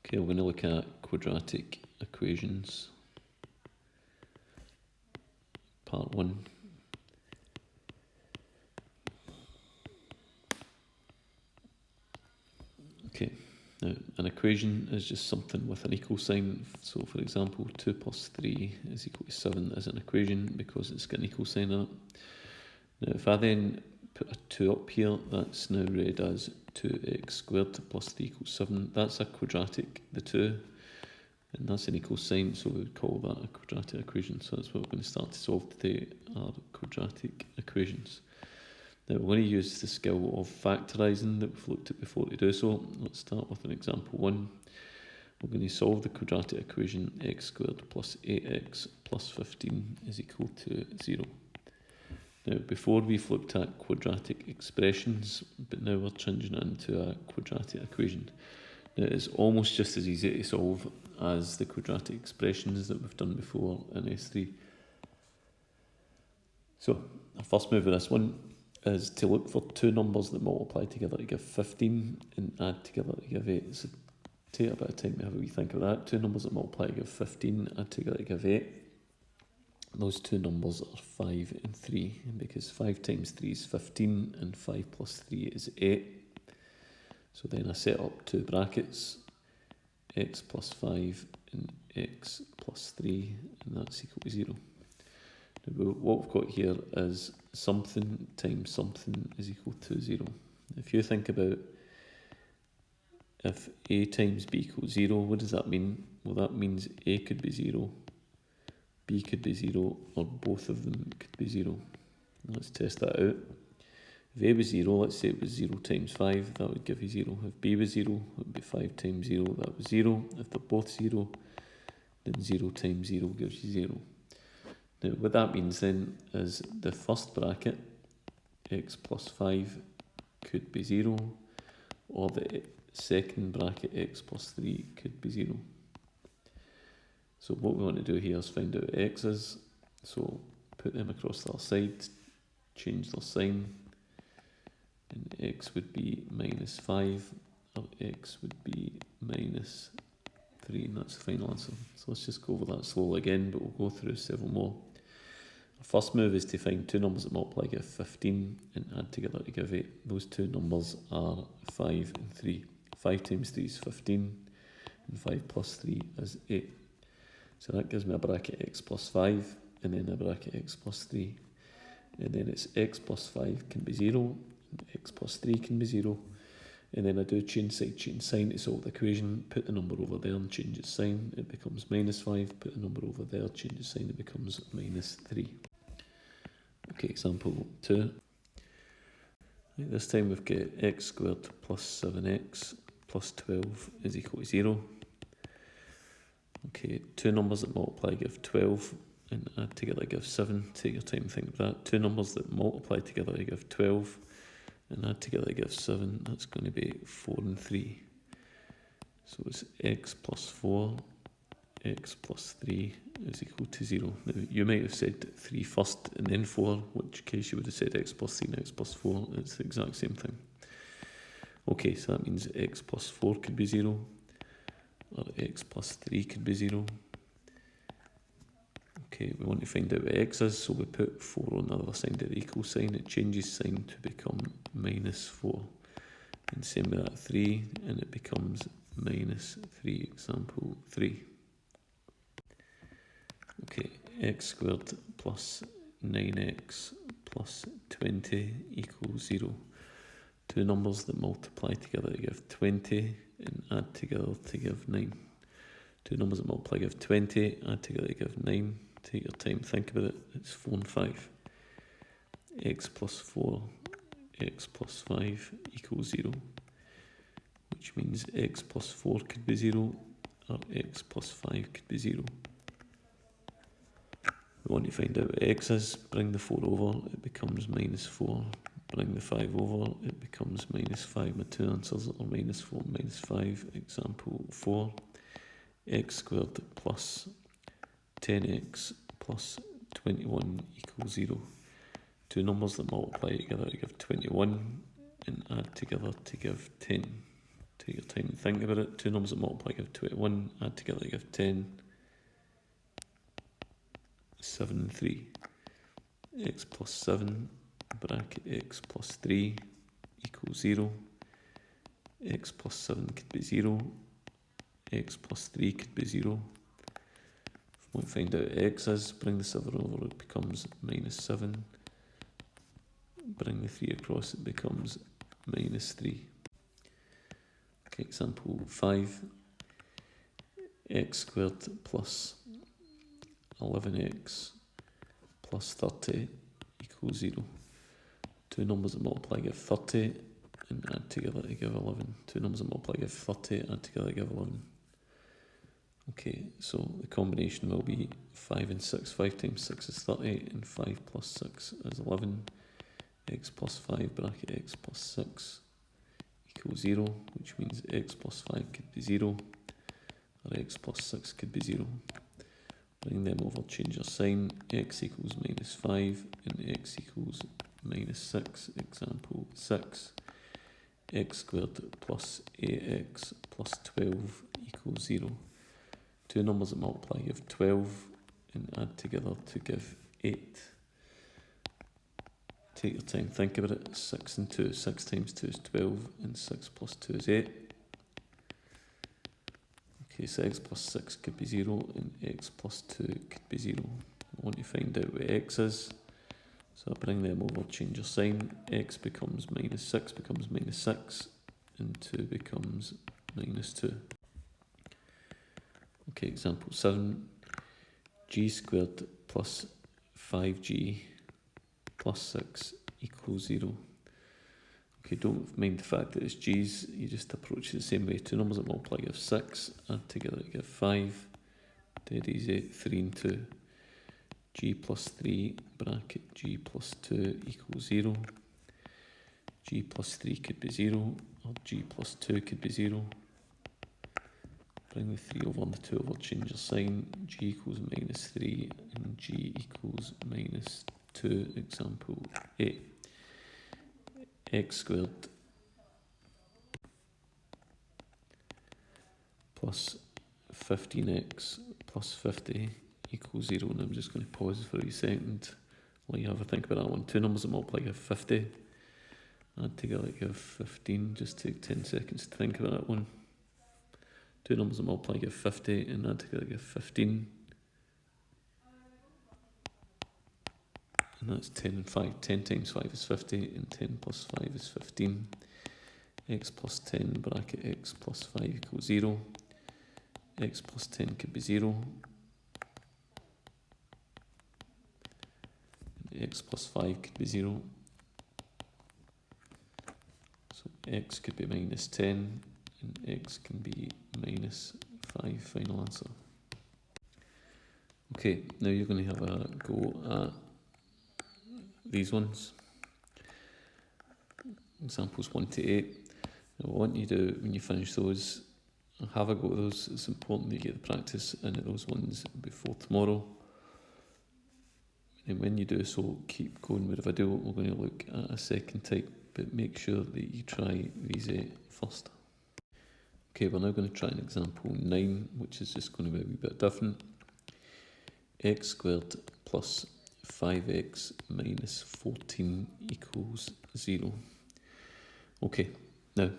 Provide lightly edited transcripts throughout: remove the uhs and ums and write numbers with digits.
Okay, we're going to look at quadratic equations, part 1. Okay, now an equation is just something with an equal sign. So for example, 2 plus 3 is equal to 7 is an equation because it's got an equal sign in it. Now if I then put a 2 up here, that's now read as 2x squared plus 3 equals 7. That's a quadratic, the 2, and that's an equal sign, so we would call that a quadratic equation. So that's what we're going to start to solve today, are quadratic equations. Now we're going to use the skill of factorising that we've looked at before to do so. Let's start with an example 1. We're going to solve the quadratic equation x squared plus 8x plus 15 is equal to 0. Now before we've looked at quadratic expressions, but now we're changing it into a quadratic equation. Now it's almost just as easy to solve as the quadratic expressions that we've done before in S3. So our first move of this one is to look for two numbers that multiply together to give 15 and add together to give 8. So take a bit of time to have a wee think of that. Two numbers that multiply to give 15, add together to give 8. Those two numbers are 5 and 3, because 5 times 3 is 15 and 5 plus 3 is 8. So then I set up two brackets, x plus 5 and x plus 3, and that's equal to 0. Now, what we've got here is something times something is equal to 0. If you think about if a times b equals 0, what does that mean? Well, that means a could be 0, b could be 0, or both of them could be 0. Let's test that out. If a was 0, let's say it was 0 times 5, that would give you 0. If b was 0, it would be 5 times 0, that was 0. If they're both 0, then 0 times 0 gives you 0. Now what that means then is the first bracket, x plus 5, could be 0, or the second bracket, x plus 3, could be 0. So what we want to do here is find out x's, so put them across the other side, change their sign, and x would be minus 5, or x would be minus 3, and that's the final answer. So let's just go over that slowly again, but we'll go through several more. Our first move is to find two numbers that multiply to give 15 and add together to give 8. Those two numbers are 5 and 3. 5 times 3 is 15, and 5 plus 3 is 8. So that gives me a bracket x plus 5, and then a bracket x plus 3. And then it's x plus 5 can be 0, and x plus 3 can be 0. And then I do change side, change sign to solve the equation, put the number over there and change its sign, it becomes minus 5, put the number over there, change its sign, it becomes minus 3. Okay, example 2. Right, this time we've got x squared plus 7x plus 12 is equal to 0. Okay, two numbers that multiply give 12 and add together give 7. Take your time to think of that. Two numbers that multiply together to give 12 and add together to give 7, that's going to be 4 and 3. So it's x plus 4, x plus 3 is equal to 0. Now you might have said 3 first and then 4, which case you would have said x plus 3 and x plus 4. It's the exact same thing. Okay, so that means x plus 4 could be 0, or x plus 3 could be 0. Okay, we want to find out what x is, so we put 4 on the other side of the equal sign. It changes sign to become minus 4. And same with that 3, and it becomes minus 3, example 3. Okay, x squared plus 9x plus 20 equals 0. Two numbers that multiply together to give 20 and add together to give 9. Two numbers that multiply to give 20, add together to give 9. Take your time, think about it. It's 4 and 5. X plus 4, x plus 5 equals 0. Which means x plus 4 could be 0, or x plus 5 could be 0. We want to find out what x is. Bring the 4 over, it becomes minus 4. Bring the 5 over, it becomes minus 5. My two answers are minus 4 and minus 5. Example 4. X squared plus 10x plus 21 equals 0. Two numbers that multiply together to give 21 and add together to give 10. Take your time and think about it. Two numbers that multiply give 21, add together to give 10, 7 and 3. X plus 7, bracket x plus 3 equals 0. X plus 7 could be 0. X plus 3 could be 0. If we want to find out x is, bring the 7 over, it becomes minus 7. Bring the 3 across, it becomes minus 3. Okay, example 5. X squared plus 11x plus 30 equals 0. Two numbers that multiply give 30 and add together to give 11. Two numbers that multiply give 30, add together to give 11. Okay, so the combination will be 5 and 6. 5 times 6 is 30 and 5 plus 6 is 11. X plus 5 bracket x plus 6 equals 0, which means x plus 5 could be 0 or x plus 6 could be 0. Bring them over, change your sign. X equals minus 5 and x equals minus 6. Example 6. X squared plus 8x plus 12 equals 0. Two numbers that multiply give 12 and add together to give 8. Take your time, think about it. 6 and 2. 6 times 2 is 12 and 6 plus 2 is 8. Okay, so x plus 6 could be 0 and x plus 2 could be 0. I want to find out what x is. So I bring them over, change your sign. X becomes minus 6 becomes minus 6 and 2 becomes minus 2. Okay, example 7. G squared plus 5g plus 6 equals 0. Okay, don't mind the fact that it's g's, you just approach it the same way. Two numbers that multiply give 6, add together to give 5. Dead easy, 3 and 2. G plus 3 bracket g plus 2 equals 0. G plus 3 could be 0 or g plus 2 could be 0. Bring the 3 over and the 2 over, change your sign. G equals minus 3 and g equals minus 2. Example 8. X squared plus 15x plus 50 equals 0. And I'm just going to pause for a second while you have a think about that one. Two numbers that multiply give 50. Add together give 15. Just take 10 seconds to think about that one. Two numbers that multiply give 50 and add together give 15. And that's 10 and 5. 10 times 5 is 50 and 10 plus 5 is 15. X plus 10 bracket x plus 5 equals 0. X plus 10 could be 0. And x plus 5 could be 0. So x could be minus 10 and x can be minus 5. Final answer. Okay, now you're going to have a go at these ones. Examples 1 to 8. Now what you do when you finish those, have a go at those. It's important that you get the practice into those ones before tomorrow. And when you do so, keep going with the video. We're going to look at a second type, but make sure that you try these 8 first. Okay, we're now going to try an example 9, which is just going to be a wee bit different. X squared plus 5x minus 14 equals 0. Okay, now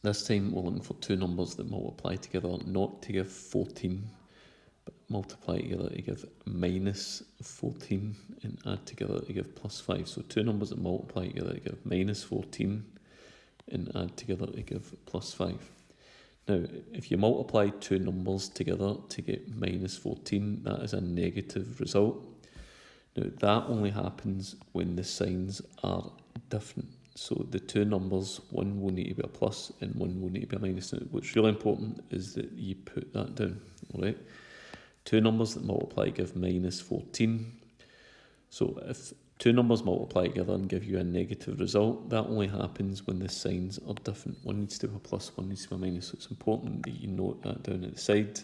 this time we're looking for two numbers that multiply together, not to give 14, but multiply together to give minus 14 and add together to give plus 5. So two numbers that multiply together to give minus 14 and add together to give plus 5. Now, if you multiply two numbers together to get minus 14, that is a negative result. Now, that only happens when the signs are different. So the two numbers, one will need to be a plus and one will need to be a minus. Now, what's really important is that you put that down, all right? Two numbers that multiply give minus 14. So if two numbers multiply together and give you a negative result, that only happens when the signs are different. One needs to be a plus, one needs to be a minus. So it's important that you note that down at the side.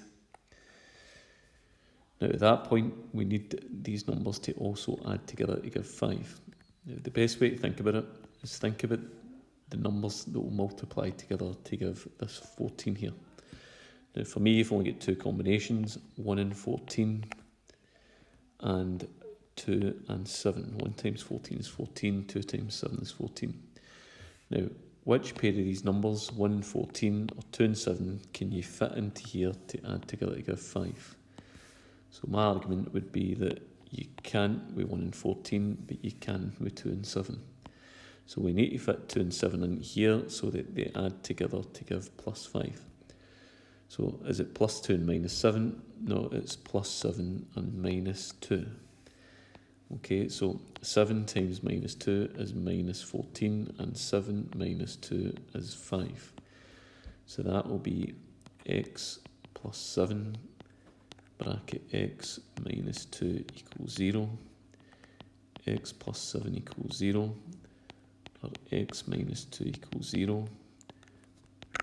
Now at that point, we need these numbers to also add together to give 5. Now, the best way to think about it is think about the numbers that will multiply together to give this 14 here. Now for me, you've only got two combinations, 1 and 14, and 2 and 7. 1 times 14 is 14, 2 times 7 is 14. Now, which pair of these numbers, 1 and 14 or 2 and 7, can you fit into here to add together to give 5? So my argument would be that you can't with 1 and 14, but you can with 2 and 7. So we need to fit 2 and 7 in here so that they add together to give plus 5. So is it plus 2 and minus 7? No, it's plus 7 and minus 2. Okay, so 7 times minus 2 is minus 14, and 7 minus 2 is 5. So that will be x plus 7 bracket x minus 2 equals 0. X plus 7 equals 0, or x minus 2 equals 0.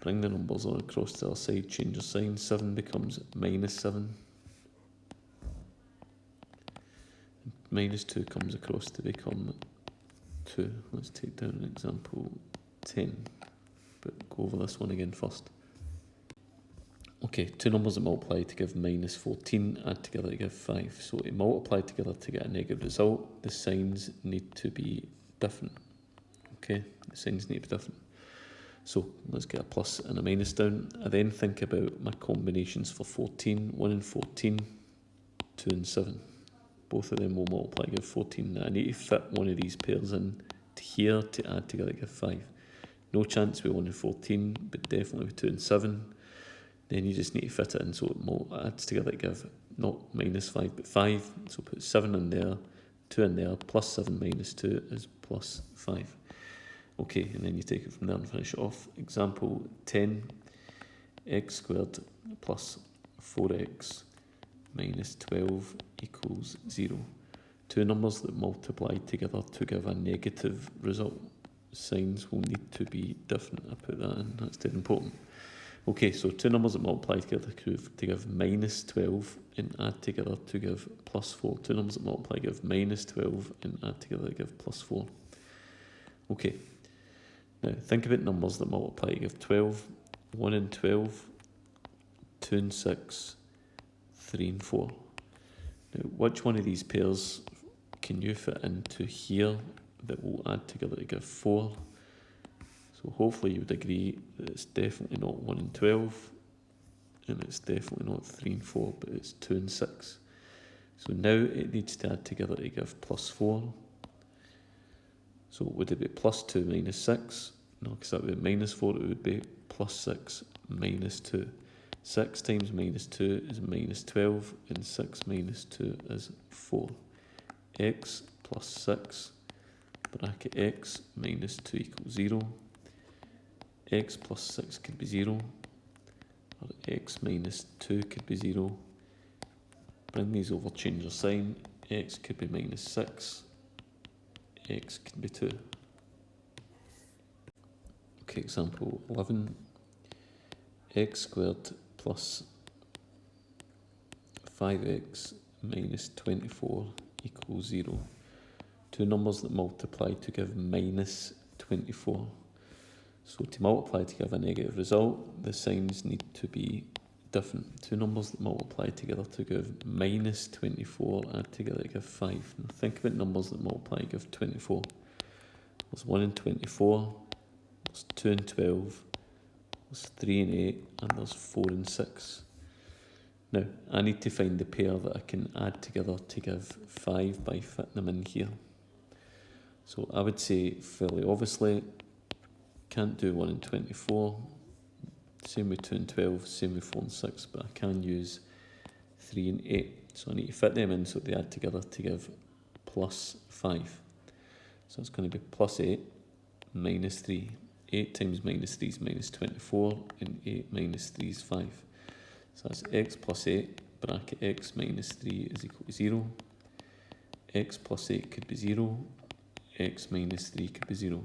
Bring the numbers on across to the other side, change your sign. 7 becomes minus 7. Minus 2 comes across to become 2. Let's take down an example 10, but go over this one again first. Okay, two numbers that multiply to give minus 14 add together to give 5. So to multiply together to get a negative result, the signs need to be different. Okay, the signs need to be different. So let's get a plus and a minus down. I then think about my combinations for 14, 1 and 14, 2 and 7. Both of them will multiply to give 14. Now I need to fit one of these pairs in to here to add together to give 5. No chance with 1 and 14, but definitely with 2 and 7. Then you just need to fit it in so it adds together to give not minus 5 but 5. So put 7 in there, 2 in there, plus 7 minus 2 is plus 5. Okay, and then you take it from there and finish it off. Example 10, x squared plus 4x minus 12 equals 0. Two numbers that multiply together to give a negative result. Signs will need to be different. I put that in, that's dead important. Okay, so two numbers that multiply together to give minus 12 and add together to give plus 4. Two numbers that multiply to give minus 12 and add together to give plus 4. Okay, now think about numbers that multiply to give 12, 1 and 12, 2 and 6, 3 and 4. Now, which one of these pairs can you fit into here that will add together to give 4? So hopefully you would agree that it's definitely not 1 and 12, and it's definitely not 3 and 4, but it's 2 and 6. So now it needs to add together to give plus 4. So would it be plus 2 minus 6? No, because that would be minus 4, it would be plus 6 minus 2. 6 times minus 2 is minus 12, and 6 minus 2 is 4. X plus 6 bracket x minus 2 equals 0. X plus 6 could be 0, or x minus 2 could be 0. Bring these over, change your sign. X could be minus 6, x could be 2. Okay, example 11. X squared plus 5x minus 24 equals 0. Two numbers that multiply to give minus 24. So to multiply to give a negative result, the signs need to be different. Two numbers that multiply together to give minus 24 add together to give 5. Now think about numbers that multiply to give 24. There's 1 and 24, there's 2 and 12, there's 3 and 8, and there's 4 and 6. Now, I need to find the pair that I can add together to give 5 by fitting them in here. So I would say, fairly obviously, can't do 1 and 24, same with 2 and 12, same with 4 and 6, but I can use 3 and 8. So I need to fit them in so they add together to give plus 5. So it's going to be plus 8 minus 3. 8 times minus 3 is minus 24, and 8 minus 3 is 5. So that's x plus 8, bracket x minus 3 is equal to 0. X plus 8 could be 0, x minus 3 could be 0.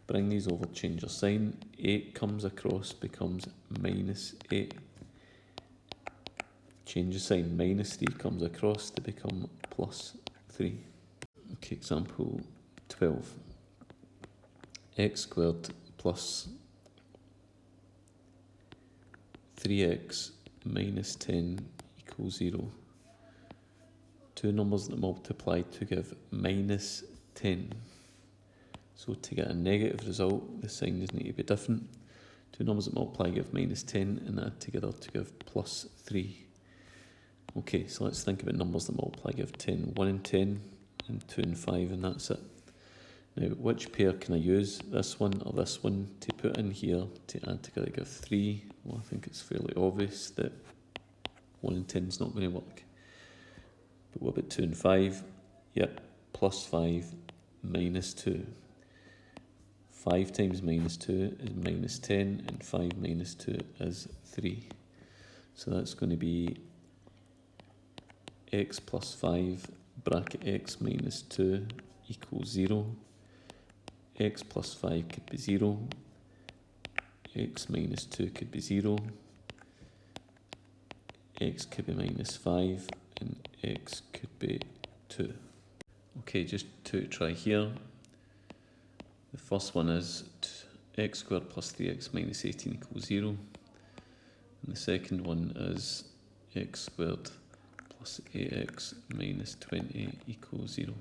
Bring these over, change your sign. 8 comes across, becomes minus 8. Change the sign, minus 3 comes across to become plus 3. Okay, example 12. x squared plus 3x minus 10 equals 0. Two numbers that multiply to give minus 10. So to get a negative result, the signs need to be different. Two numbers that multiply give minus 10 and add together to give plus 3. Okay, so let's think about numbers that multiply give 10. 1 and 10 and 2 and 5, and that's it. Now, which pair can I use, this one or this one, to put in here to add together to give 3? Well, I think it's fairly obvious that 1 and 10 is not going to work. But what about 2 and 5? Yep, plus 5 minus 2. 5 times minus 2 is minus 10, and 5 minus 2 is 3. So that's going to be x plus 5 bracket x minus 2 equals 0. X plus 5 could be 0. X minus 2 could be 0. X could be minus 5, and x could be 2. Okay, just to try here. The first one is x squared plus 3x minus 18 equals 0. And the second one is x squared plus 8x minus 20 equals 0.